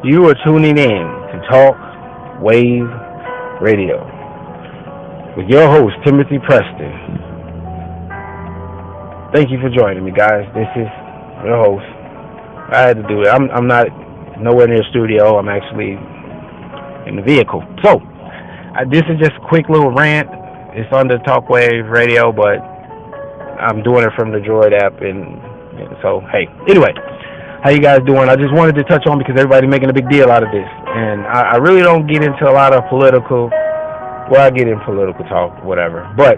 You are tuning in to Talk Wave Radio with your host, Timothy Preston. Thank you for joining me, guys. This is your host. I had to do it. I'm not nowhere near the studio. I'm actually in the vehicle. So, this is just a quick little rant. It's under Talk Wave Radio, but I'm doing it from the Droid app, and so, hey. Anyway, how you guys doing? I just wanted to touch on because everybody's making a big deal out of this, and I really don't get into a lot of political. Well, I get in political talk, whatever. But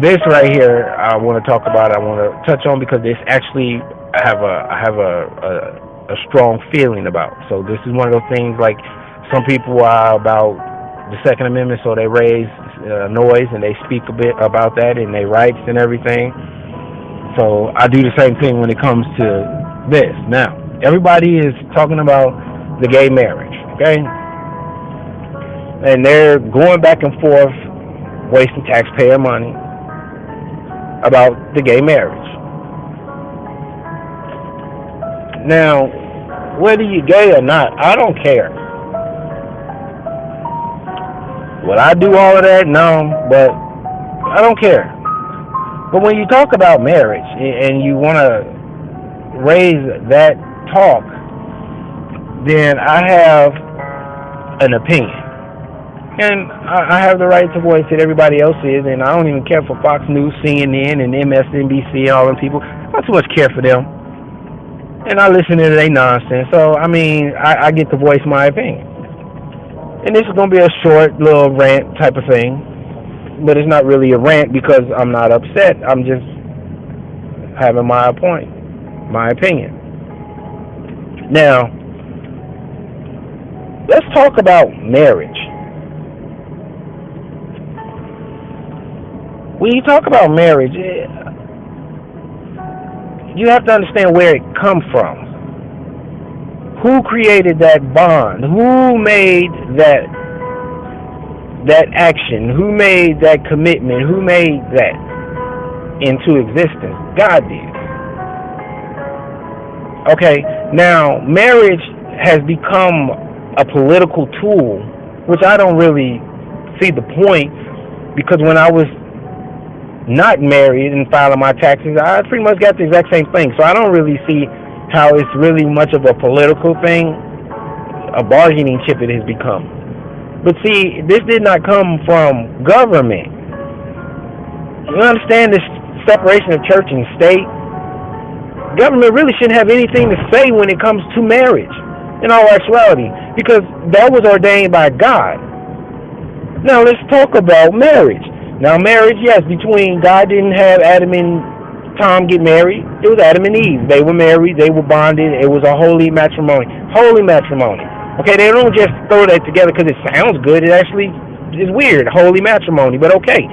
this right here, I want to talk about. I want to touch on because this actually I have a strong feeling about. So this is one of those things like some people are about the Second Amendment, so they raise noise and they speak a bit about that and their rights and everything. So I do the same thing when it comes to this. Now, everybody is talking about the gay marriage, okay? And they're going back and forth, wasting taxpayer money about the gay marriage. Now, whether you're gay or not, I don't care. Would I do all of that? No, but I don't care. But when you talk about marriage and you want to raise that talk, then I have an opinion. And I have the right to voice it. Everybody else is, and I don't even care for Fox News, CNN, and MSNBC and all them people. I don't too much care for them. And I listen to their nonsense. So, I mean, I get to voice my opinion. And this is going to be a short little rant type of thing. But it's not really a rant because I'm not upset. I'm just having my opinion. Now, let's talk about marriage. When you talk about marriage, you have to understand where it comes from. Who created that bond? Who made that action? Who made that commitment? Who made that into existence? God did. Okay, now marriage has become a political tool, which I don't really see the point, because when I was not married and filing my taxes, I pretty much got the exact same thing. So I don't really see how it's really much of a political thing. A bargaining chip it has become. But see, this did not come from government. You understand this separation of church and state? Government really shouldn't have anything to say when it comes to marriage, in all actuality, because that was ordained by God. Now let's talk about marriage. Now marriage, yes, between God didn't have Adam and Tom get married. It was Adam and Eve. They were married. They were bonded. It was a holy matrimony. Holy matrimony. Okay, they don't just throw that together because it sounds good. It actually is weird. Holy matrimony, but okay.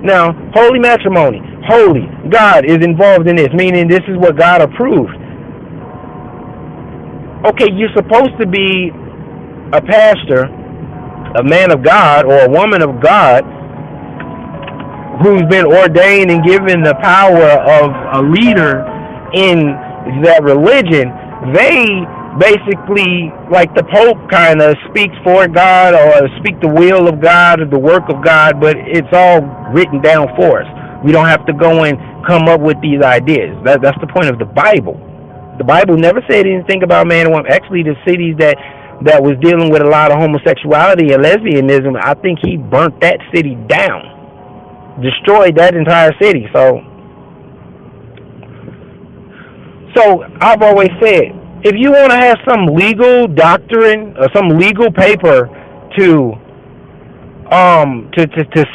Now, holy matrimony. Holy. God is involved in this, meaning this is what God approved. Okay, you're supposed to be a pastor, a man of God, or a woman of God who's been ordained and given the power of a leader in that religion. They basically, like the Pope, kind of speaks for God or speak the will of God or the work of God, but it's all written down for us. We don't have to go and come up with these ideas. That's the point of the Bible. The Bible never said anything about man and woman. Actually, the cities that was dealing with a lot of homosexuality and lesbianism, I think he burnt that city down, destroyed that entire city. So I've always said, if you want to have some legal doctrine or some legal paper to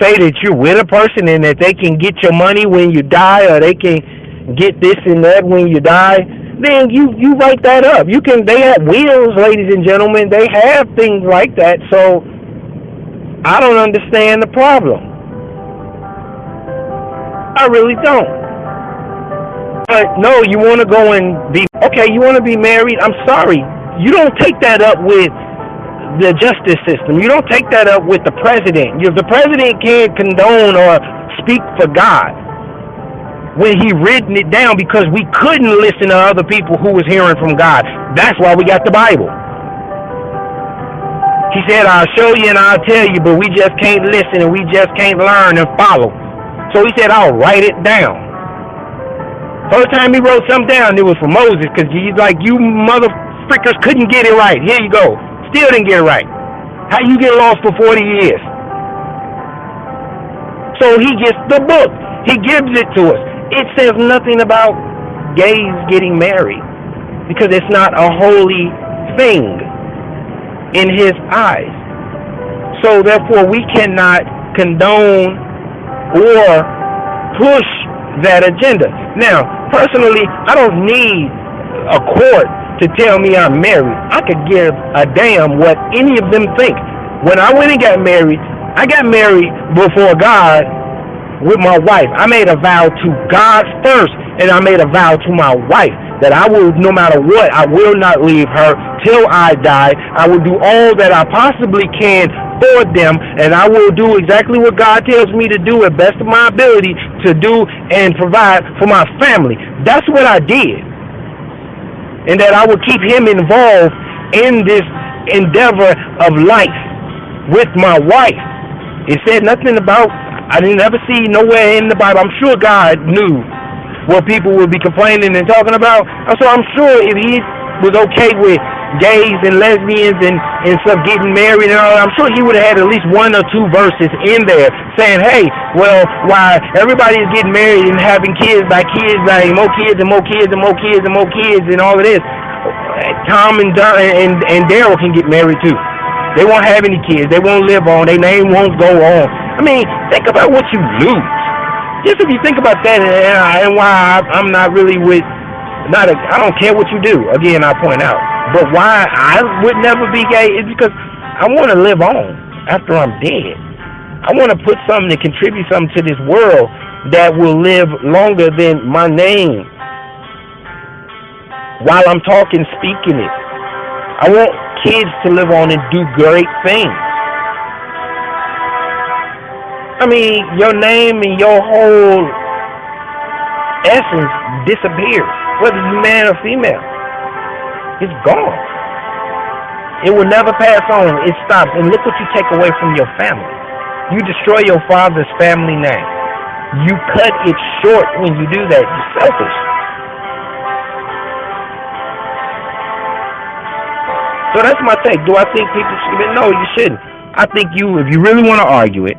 say that you're with a person and that they can get your money when you die, or they can get this and that when you die, then you write that up. They have wills, ladies and gentlemen. They have things like that. So I don't understand the problem. I really don't. But no, you want to go and you want to be married? I'm sorry. You don't take that up with the justice system. You don't take that up with the president. The president can't condone or speak for God when he written it down, because we couldn't listen to other people who was hearing from God. That's why we got the Bible. He said, I'll show you and I'll tell you, but we just can't listen and we just can't learn and follow. So he said, I'll write it down. First time he wrote something down, it was for Moses, because he's like, you motherfuckers couldn't get it right. Here you go. Still didn't get it right. How you get lost for 40 years? So he gets the book. He gives it to us. It says nothing about gays getting married, because it's not a holy thing in his eyes. So therefore we cannot condone or push that agenda. Now, personally, I don't need a court to tell me I'm married. I could give a damn what any of them think. When I went and got married, I got married before God with my wife. I made a vow to God first, and I made a vow to my wife that I will, no matter what, I will not leave her till I die. I will do all that I possibly can for them, and I will do exactly what God tells me to do at best of my ability to do and provide for my family. That's what I did. And that I will keep him involved in this endeavor of life with my wife. It said nothing about, I didn't ever see nowhere in the Bible. I'm sure God knew what people would be complaining and talking about. So I'm sure if he was okay with gays and lesbians and stuff getting married and all, I'm sure he would have had at least 1 or 2 verses in there saying, hey, well, why everybody is getting married and having kids by more kids and more kids and more kids and more kids and all of this. Tom and Daryl can get married too. They won't have any kids. They won't live on. Their name won't go on. I mean, think about what you lose. Just if you think about that and why I'm not really with, I don't care what you do. Again, I point out. But why I would never be gay is because I want to live on after I'm dead. I want to put something to contribute something to this world that will live longer than my name while I'm talking, speaking it. I want kids to live on and do great things. I mean, your name and your whole essence disappears, whether you're man or female. It's gone. It will never pass on. It stops. And look what you take away from your family. You destroy your father's family name. You cut it short when you do that. You're selfish. So that's my take. Do I think people should? No, you shouldn't. I think if you really want to argue it,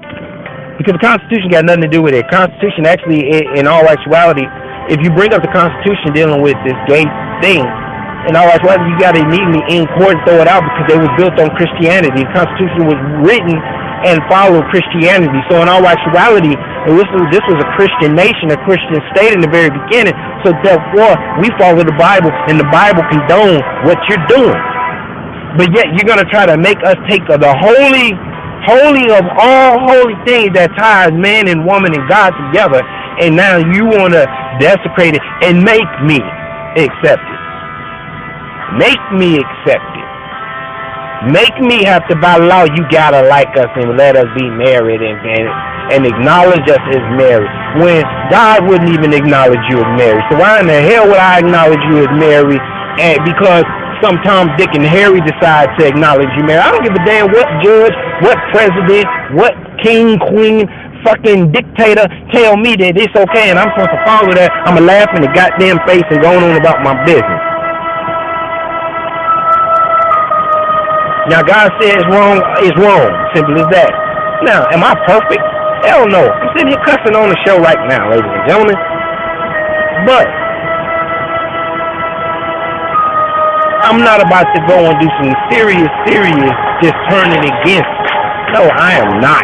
because the Constitution got nothing to do with it. Constitution actually, in all actuality, if you bring up the Constitution dealing with this gay thing, in all actuality, you got to immediately in court throw it out because they was built on Christianity. The Constitution was written and followed Christianity. So in all actuality, this was a Christian nation, a Christian state in the very beginning. So therefore, we follow the Bible, and the Bible condones what you're doing. But yet, you're going to try to make us take the holy of all holy things that ties man and woman and God together, and now you want to desecrate it and make me accept it. Make me accept it. Make me have to, by law, you gotta like us and let us be married and acknowledge us as married, when God wouldn't even acknowledge you as married. So why in the hell would I acknowledge you as married? And because some Tom, Dick, and Harry decide to acknowledge you married. I don't give a damn what judge, what president, what king, queen, fucking dictator tell me that it's okay and I'm supposed to follow that. I'm going to laugh in the goddamn face and go on about my business. Now, God says wrong is wrong. Simple as that. Now, am I perfect? Hell no. I'm sitting here cussing on the show right now, ladies and gentlemen. But I'm not about to go and do some serious, just turning against. No, I am not.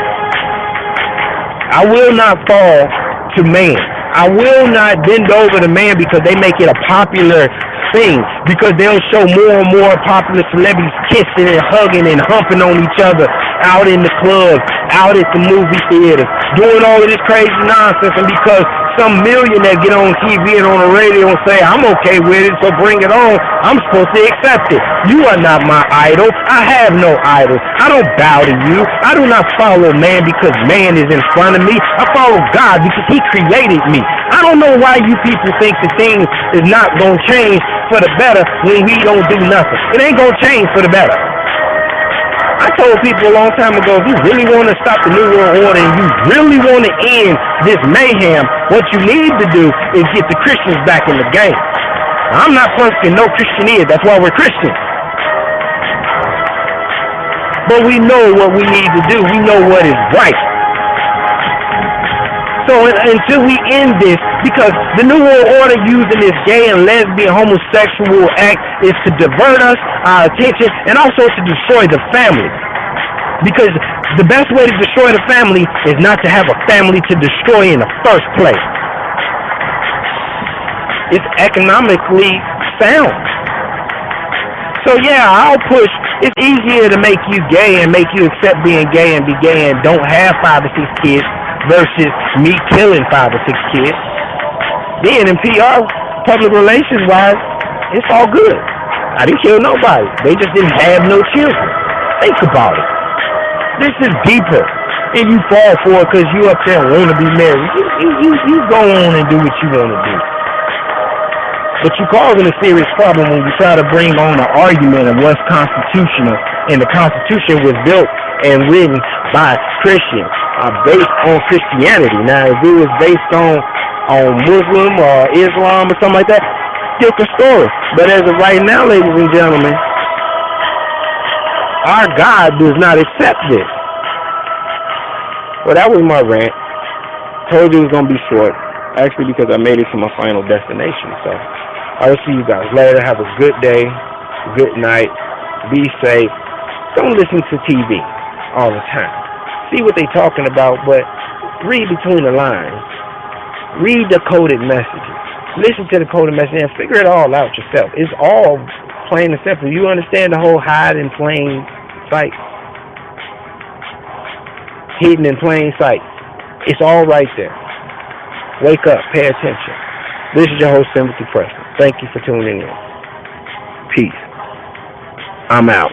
I will not fall to man. I will not bend over to man because they make it a popular thing. Because they'll show more and more popular celebrities kissing and hugging and humping on each other out in the clubs, out at the movie theaters, doing all of this crazy nonsense. And because some millionaire get on TV and on the radio and say, I'm okay with it, so bring it on, I'm supposed to accept it. You are not my idol. I have no idol. I don't bow to you. I do not follow man because man is in front of me. I follow God because he created me. I don't know why you people think that things is not going to change for the better when we don't do nothing. It ain't going to change for the better. I told people a long time ago, if you really want to stop the New World Order and you really want to end this mayhem, what you need to do is get the Christians back in the game. I'm not fucking no Christian either. That's why we're Christians. But we know what we need to do. We know what is right. So until we end this, because the New World Order using this gay and lesbian homosexual act is to divert us, our attention, and also to destroy the family. Because the best way to destroy the family is not to have a family to destroy in the first place. It's economically sound. So yeah, I'll push. It's easier to make you gay and make you accept being gay and be gay and don't have 5 or 6 kids versus me killing 5 or 6 kids. Then in PR, public relations wise, it's all good. I didn't kill nobody. They just didn't have no children. Think about it. This is deeper. And you fall for it because you up there and want to be married. You go on and do what you want to do. But you're causing a serious problem when you try to bring on an argument of what's constitutional. And the Constitution was built and written by Christians, based on Christianity. Now, if it was based on Muslim or Islam or something like that, different story. But as of right now, ladies and gentlemen, our God does not accept this. Well, that was my rant. Told you it was going to be short, actually, because I made it to my final destination. So I'll see you guys later. Have a good day, good night, be safe. Don't listen to TV all the time. See what they're talking about, but read between the lines. Read the coded messages. Listen to the coded message and figure it all out yourself. It's all plain and simple. You understand the whole hide in plain sight? Hidden in plain sight. It's all right there. Wake up. Pay attention. This is your host, Timothy Preston. Thank you for tuning in. Peace. I'm out.